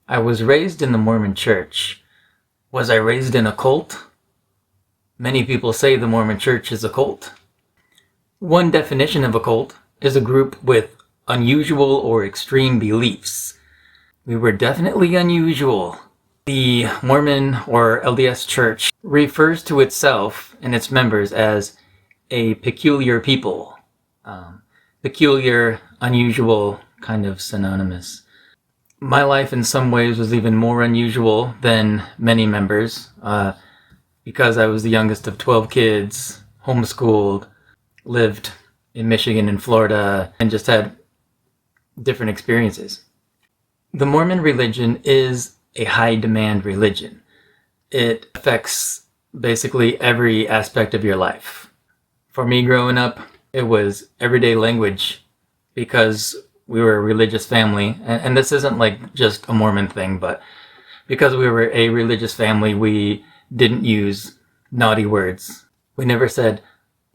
I was raised in the Mormon church. Was I raised in a cult? Many people say the Mormon church is a cult. One definition of a cult is a group with unusual or extreme beliefs. We were definitely unusual. The Mormon or LDS church refers to itself and its members as a peculiar people. Peculiar, unusual, kind of synonymous. My life in some ways was even more unusual than many members because I was the youngest of 12 kids, homeschooled, lived in Michigan and Florida, and just had different experiences. The Mormon religion is a high-demand religion. It affects basically every aspect of your life. For me growing up, it was everyday language because we were a religious family. And this isn't like just a Mormon thing, but because we were a religious family, we didn't use naughty words. We never said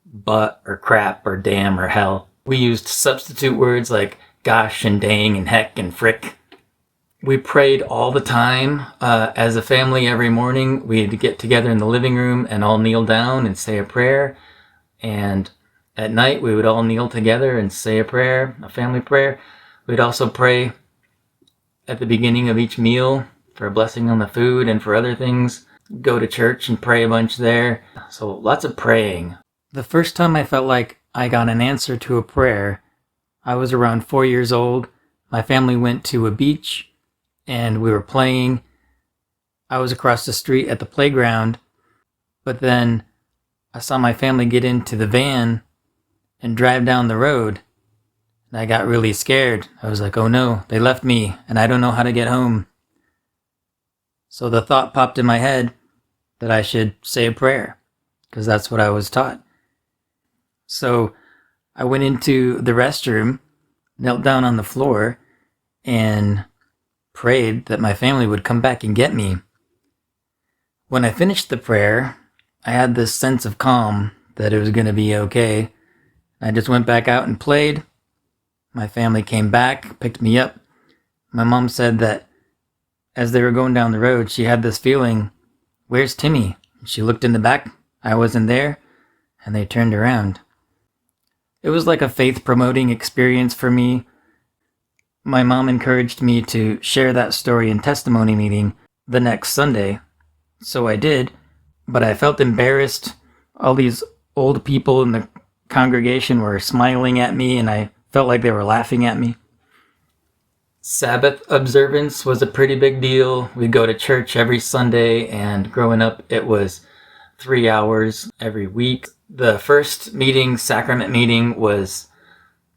but or crap or damn or hell. We used substitute words like gosh and dang and heck and frick. We prayed all the time. As a family every morning, we'd get together in the living room and all kneel down and say a prayer. And at night, we would all kneel together and say a prayer, a family prayer. We'd also pray at the beginning of each meal for a blessing on the food and for other things. Go to church and pray a bunch there. So lots of praying. The first time I felt like I got an answer to a prayer, I was around 4 years old. My family went to a beach and we were playing. I was across the street at the playground, but then I saw my family get into the van and drive down the road. And I got really scared. I was like, oh no, they left me and I don't know how to get home. So the thought popped in my head that I should say a prayer because that's what I was taught. So I went into the restroom, knelt down on the floor, and prayed that my family would come back and get me. When I finished the prayer, I had this sense of calm that it was going to be okay. I just went back out and played. My family came back, picked me up. My mom said that as they were going down the road, she had this feeling, where's Timmy? She looked in the back. I wasn't there. And they turned around. It was like a faith-promoting experience for me. My mom encouraged me to share that story in testimony meeting the next Sunday. So I did, but I felt embarrassed. All these old people in the congregation were smiling at me and I felt like they were laughing at me. Sabbath observance was a pretty big deal. We'd go to church every Sunday, and growing up it was 3 hours every week. The first meeting, sacrament meeting, was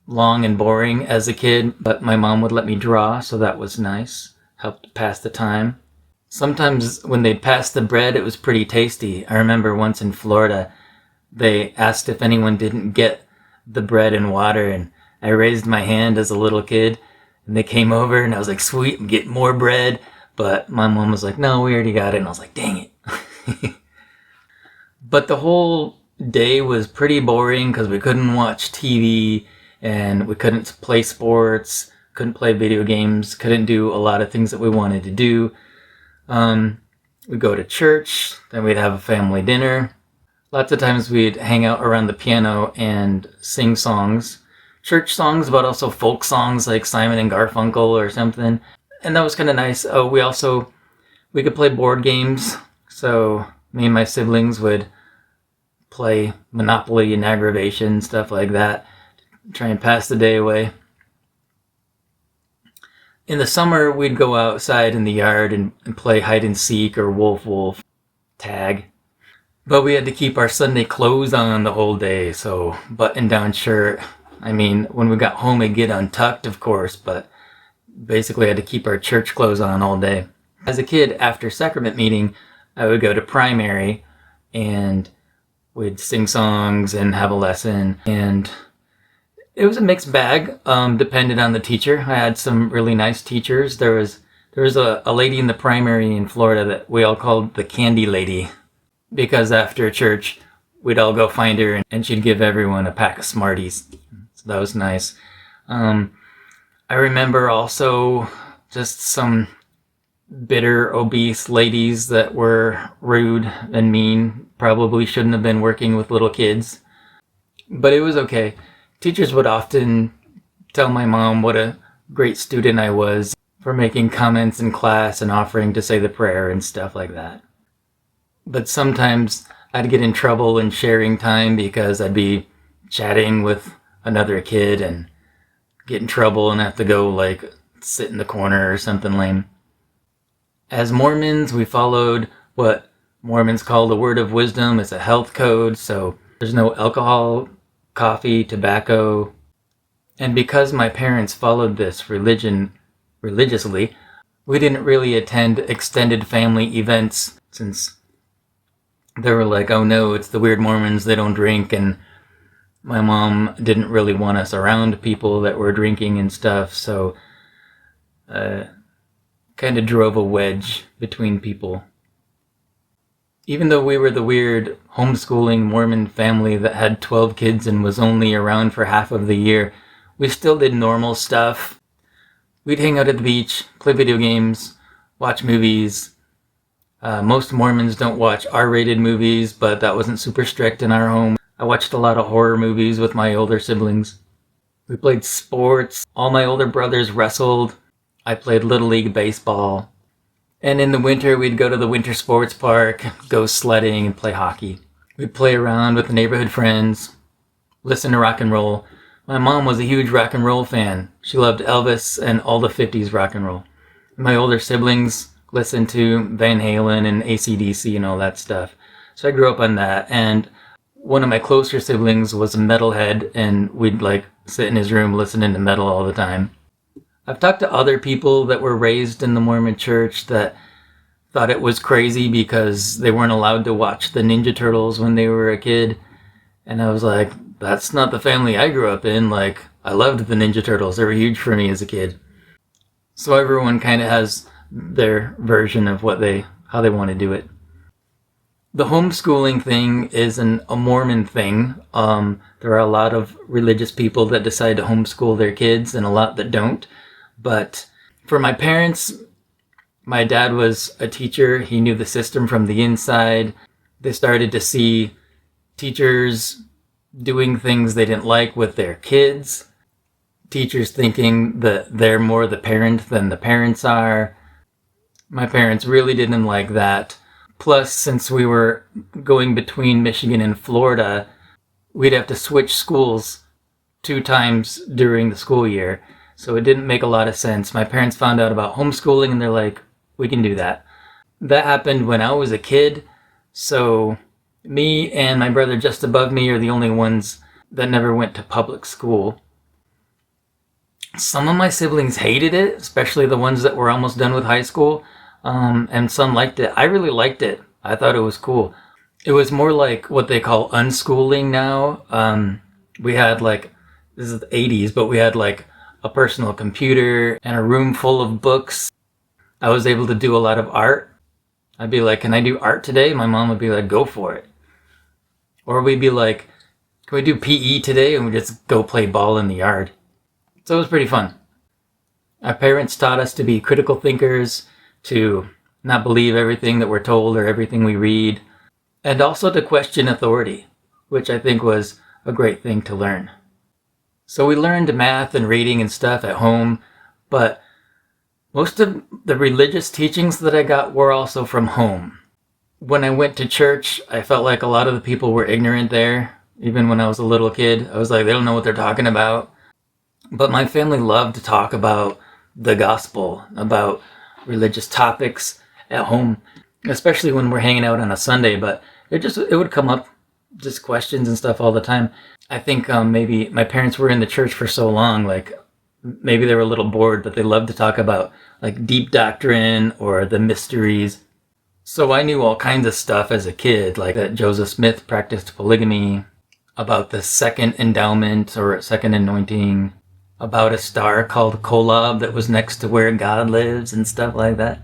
long and boring as a kid, but my mom would let me draw, so that was nice. Helped pass the time. Sometimes when they'd pass the bread, it was pretty tasty. I remember once in Florida, they asked if anyone didn't get the bread and water, and I raised my hand as a little kid, and they came over, and I was like, sweet, get more bread. But my mom was like, no, we already got it, and I was like, dang it. But the whole day was pretty boring because we couldn't watch TV, and we couldn't play sports, couldn't play video games, couldn't do a lot of things that we wanted to do. We'd go to church, then we'd have a family dinner. Lots of times we'd hang out around the piano and sing songs. Church songs, but also folk songs like Simon and Garfunkel or something. And that was kind of nice. Oh, we could play board games. So me and my siblings would play Monopoly and Aggravation, stuff like that. Try and pass the day away. In the summer, we'd go outside in the yard and play hide and seek or wolf tag. But we had to keep our Sunday clothes on the whole day, so button-down shirt. I mean, when we got home, it'd get untucked, of course, but basically had to keep our church clothes on all day. As a kid, after sacrament meeting, I would go to primary, and we'd sing songs and have a lesson, and it was a mixed bag, depended on the teacher. I had some really nice teachers. There was a lady in the primary in Florida that we all called the Candy Lady, because after church, we'd all go find her, and she'd give everyone a pack of Smarties. So that was nice. I remember also just some bitter, obese ladies that were rude and mean. Probably shouldn't have been working with little kids. But it was okay. Teachers would often tell my mom what a great student I was for making comments in class and offering to say the prayer and stuff like that. But sometimes I'd get in trouble in sharing time because I'd be chatting with another kid and get in trouble and have to go like sit in the corner or something lame. As Mormons, we followed what Mormons call the word of wisdom. It's a health code, so there's no alcohol, coffee, tobacco. And because my parents followed this religion religiously, we didn't really attend extended family events since they were like, oh no, it's the weird Mormons, they don't drink, and my mom didn't really want us around people that were drinking and stuff, so kind of drove a wedge between people. Even though we were the weird homeschooling Mormon family that had 12 kids and was only around for half of the year, we still did normal stuff. We'd hang out at the beach, play video games, watch movies. Most Mormons don't watch R-rated movies, but that wasn't super strict in our home. I watched a lot of horror movies with my older siblings. We played sports. All my older brothers wrestled. I played Little League baseball. And in the winter, we'd go to the winter sports park, go sledding, and play hockey. We'd play around with the neighborhood friends, listen to rock and roll. My mom was a huge rock and roll fan. She loved Elvis and all the 50s rock and roll. My older siblings listened to Van Halen and AC/DC and all that stuff. So I grew up on that. And one of my closer siblings was a metalhead, and we'd like sit in his room listening to metal all the time. I've talked to other people that were raised in the Mormon church that thought it was crazy because they weren't allowed to watch the Ninja Turtles when they were a kid. And I was like, that's not the family I grew up in. Like, I loved the Ninja Turtles. They were huge for me as a kid. So everyone kind of has their version of how they want to do it. The homeschooling thing is a Mormon thing. There are a lot of religious people that decide to homeschool their kids and a lot that don't. But for my parents, my dad was a teacher. He knew the system from the inside. They started to see teachers doing things they didn't like with their kids. Teachers thinking that they're more the parent than the parents are. My parents really didn't like that. Plus, since we were going between Michigan and Florida, we'd have to switch schools 2 times during the school year. So it didn't make a lot of sense. My parents found out about homeschooling and they're like, we can do that. That happened when I was a kid. So me and my brother just above me are the only ones that never went to public school. Some of my siblings hated it, especially the ones that were almost done with high school. And some liked it. I really liked it. I thought it was cool. It was more like what they call unschooling now. We had this is the 80s, but we had a personal computer and a room full of books. I was able to do a lot of art. I'd be like, can I do art today? My mom would be like, go for it. Or we'd be like, can we do PE today? And we'd just go play ball in the yard. So it was pretty fun. Our parents taught us to be critical thinkers, to not believe everything that we're told or everything we read, and also to question authority, which I think was a great thing to learn. So we learned math and reading and stuff at home, but most of the religious teachings that I got were also from home. When I went to church, I felt like a lot of the people were ignorant there. Even when I was a little kid, I was like, they don't know what they're talking about. But my family loved to talk about the gospel, about religious topics at home, especially when we're hanging out on a Sunday. But it would come up, just questions and stuff all the time. I think maybe my parents were in the church for so long, maybe they were a little bored, but they loved to talk about deep doctrine or the mysteries. So I knew all kinds of stuff as a kid, like that Joseph Smith practiced polygamy, about the second endowment or second anointing, about a star called Kolob that was next to where God lives and stuff like that.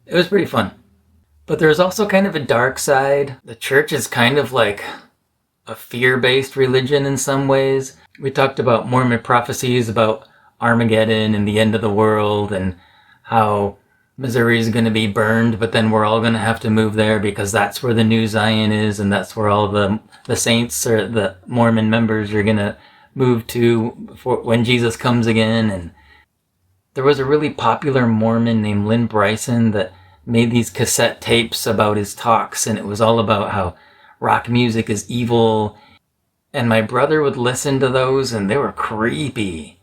It was pretty fun. But there's also kind of a dark side. The church is kind of like a fear-based religion in some ways. We talked about Mormon prophecies about Armageddon and the end of the world and how Missouri is going to be burned, but then we're all going to have to move there because that's where the new Zion is, and that's where all the saints or the Mormon members are going to move to for when Jesus comes again. And there was a really popular Mormon named Lynn Bryson that made these cassette tapes about his talks, and it was all about how rock music is evil. And my brother would listen to those, and they were creepy.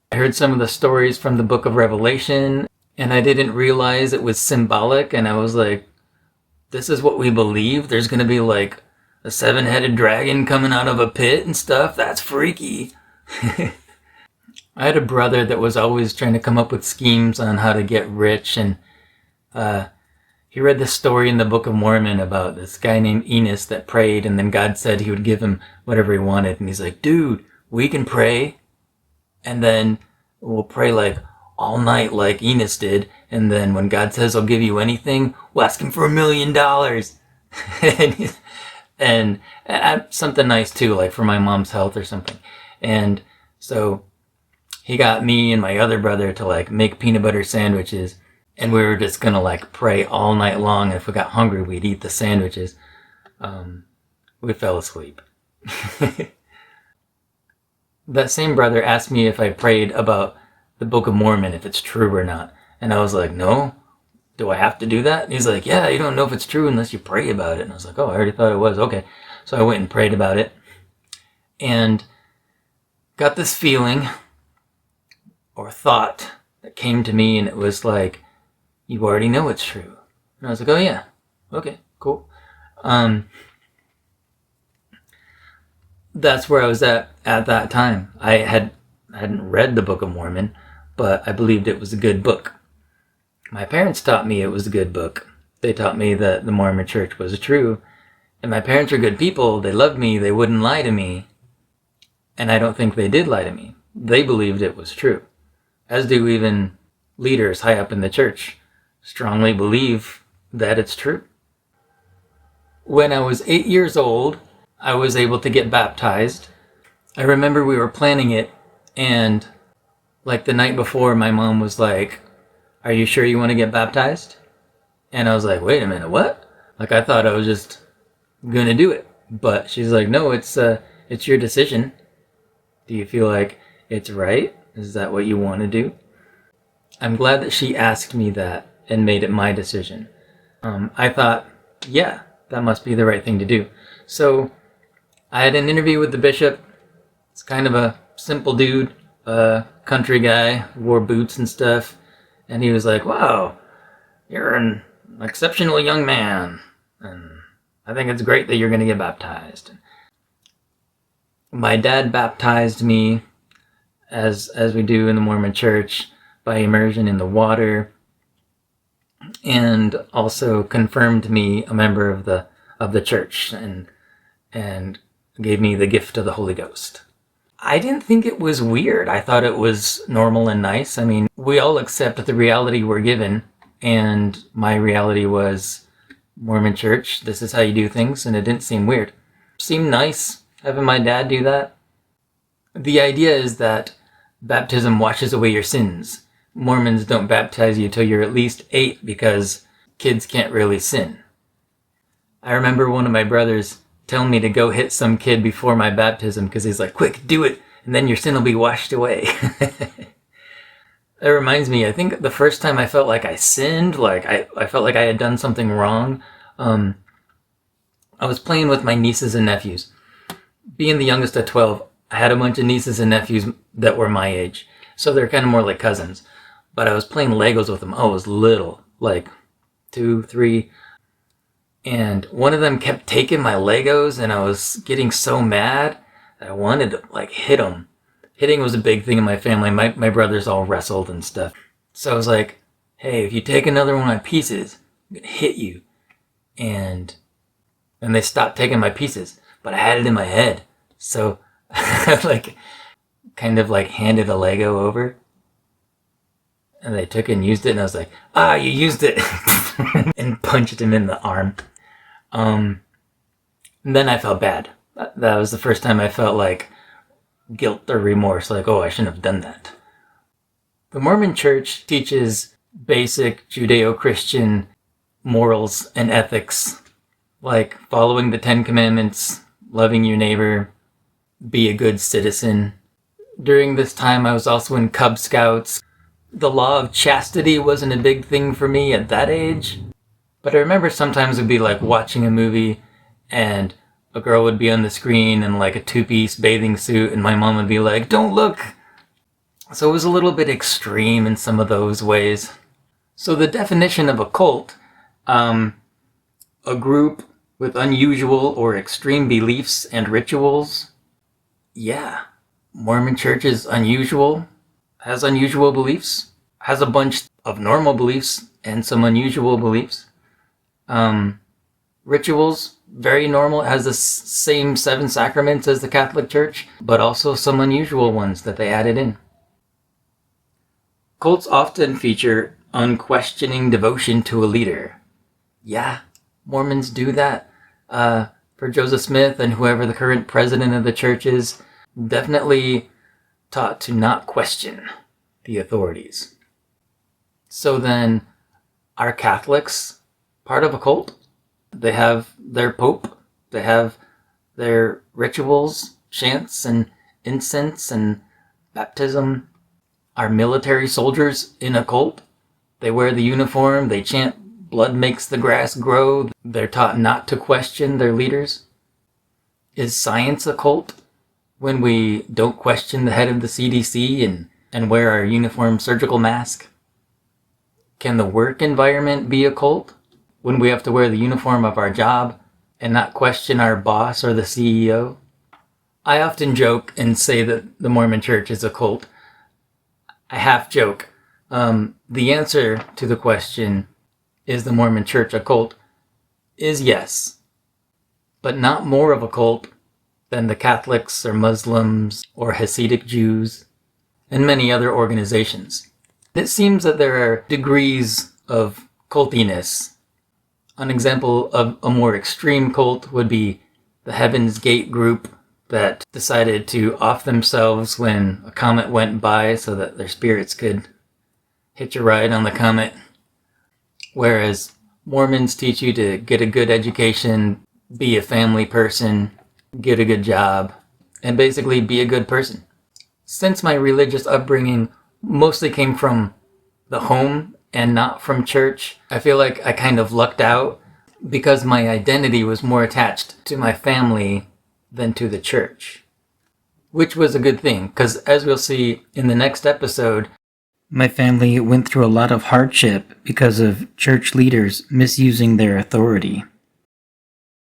I heard some of the stories from the book of Revelation, and I didn't realize it was symbolic, and I was like, this is what we believe? There's going to be like a 7-headed dragon coming out of a pit and stuff? That's freaky. I had a brother that was always trying to come up with schemes on how to get rich, and he read this story in the Book of Mormon about this guy named Enos that prayed, and then God said he would give him whatever he wanted. And he's like, dude, we can pray, and then we'll pray like all night like Enos did, and then when God says I'll give you anything, we'll ask him for $1 million. and something nice too, like for my mom's health or something. And so he got me and my other brother to like make peanut butter sandwiches, and we were just gonna like pray all night long, and if we got hungry we'd eat the sandwiches. We fell asleep. That same brother asked me if I prayed about the Book of Mormon, if it's true or not. And I was like, no. Do I have to do that? And he's like, yeah, you don't know if it's true unless you pray about it. And I was like, oh, I already thought it was. Okay. So I went and prayed about it and got this feeling or thought that came to me, and it was like, you already know it's true. And I was like, oh yeah. Okay, cool. That's where I was at that time. I hadn't read the Book of Mormon, but I believed it was a good book. My parents taught me it was a good book. They taught me that the Mormon church was true. And my parents are good people. They loved me. They wouldn't lie to me. And I don't think they did lie to me. They believed it was true. As do even leaders high up in the church. Strongly believe that it's true. When I was 8 years old, I was able to get baptized. I remember we were planning it, and like the night before, my mom was like, are you sure you want to get baptized? And I was like, wait a minute, what? Like, I thought I was just gonna do it. But she's like, no, it's your decision. Do you feel like it's right? Is that what you want to do? I'm glad that she asked me that and made it my decision. I thought, yeah, that must be the right thing to do. So I had an interview with the bishop. It's kind of a simple dude, country guy, wore boots and stuff. And he was like, wow, you're an exceptional young man. And I think it's great that you're going to get baptized. My dad baptized me, as we do in the Mormon church, by immersion in the water, and also confirmed me a member of the church, and gave me the gift of the Holy Ghost. I didn't think it was weird. I thought it was normal and nice. I mean, we all accept the reality we're given, and my reality was Mormon church. This is how you do things, and it didn't seem weird. It seemed nice having my dad do that. The idea is that baptism washes away your sins. Mormons don't baptize you till you're at least 8 because kids can't really sin. I remember one of my brothers telling me to go hit some kid before my baptism because he's like, quick, do it, and then your sin will be washed away. That reminds me, I think the first time I felt like I sinned, like I felt like I had done something wrong, I was playing with my nieces and nephews. Being the youngest of 12, I had a bunch of nieces and nephews that were my age, so they're kind of more like cousins. But I was playing Legos with them. I was little, like 2, 3, and one of them kept taking my Legos, and I was getting so mad that I wanted to like hit him. Hitting was a big thing in my family. My brothers all wrestled and stuff. So I was like, hey, if you take another one of my pieces, I'm going to hit you. And they stopped taking my pieces, but I had it in my head. So I like kind of like handed a Lego over, and they took it and used it, and I was like, you used it, and punched him in the arm. And then I felt bad. That was the first time I felt like guilt or remorse, like, oh, I shouldn't have done that. The Mormon church teaches basic Judeo-Christian morals and ethics, like following the 10 Commandments, loving your neighbor, be a good citizen. During this time, I was also in Cub Scouts. The law of chastity wasn't a big thing for me at that age, but I remember sometimes it'd be like watching a movie and a girl would be on the screen in like a two-piece bathing suit and my mom would be like, "Don't look!" So it was a little bit extreme in some of those ways. So the definition of a cult, a group with unusual or extreme beliefs and rituals. Yeah, Mormon Church is unusual, has unusual beliefs, has a bunch of normal beliefs and some unusual beliefs. Rituals, very normal, it has the same 7 sacraments as the Catholic Church, but also some unusual ones that they added in. Cults often feature unquestioning devotion to a leader. Yeah, Mormons do that. For Joseph Smith and whoever the current president of the church is, definitely taught to not question the authorities. So then, are Catholics part of a cult? They have their pope, they have their rituals, chants and incense and baptism. Are military soldiers in a cult? They wear the uniform, they chant, "Blood makes the grass grow." They're taught not to question their leaders. Is science a cult? When we don't question the head of the CDC and wear our uniform surgical mask? Can the work environment be a cult? When we have to wear the uniform of our job and not question our boss or the CEO? I often joke and say that the Mormon Church is a cult. I half joke. The answer to the question, is the Mormon Church a cult, is yes, but not more of a cult than the Catholics or Muslims or Hasidic Jews and many other organizations. It seems that there are degrees of cultiness. An example of a more extreme cult would be the Heaven's Gate group that decided to off themselves when a comet went by so that their spirits could hitch a ride on the comet. Whereas Mormons teach you to get a good education, be a family person, get a good job, and basically be a good person. Since my religious upbringing mostly came from the home and not from church, I feel like I kind of lucked out because my identity was more attached to my family than to the church. Which was a good thing, because as we'll see in the next episode, my family went through a lot of hardship because of church leaders misusing their authority.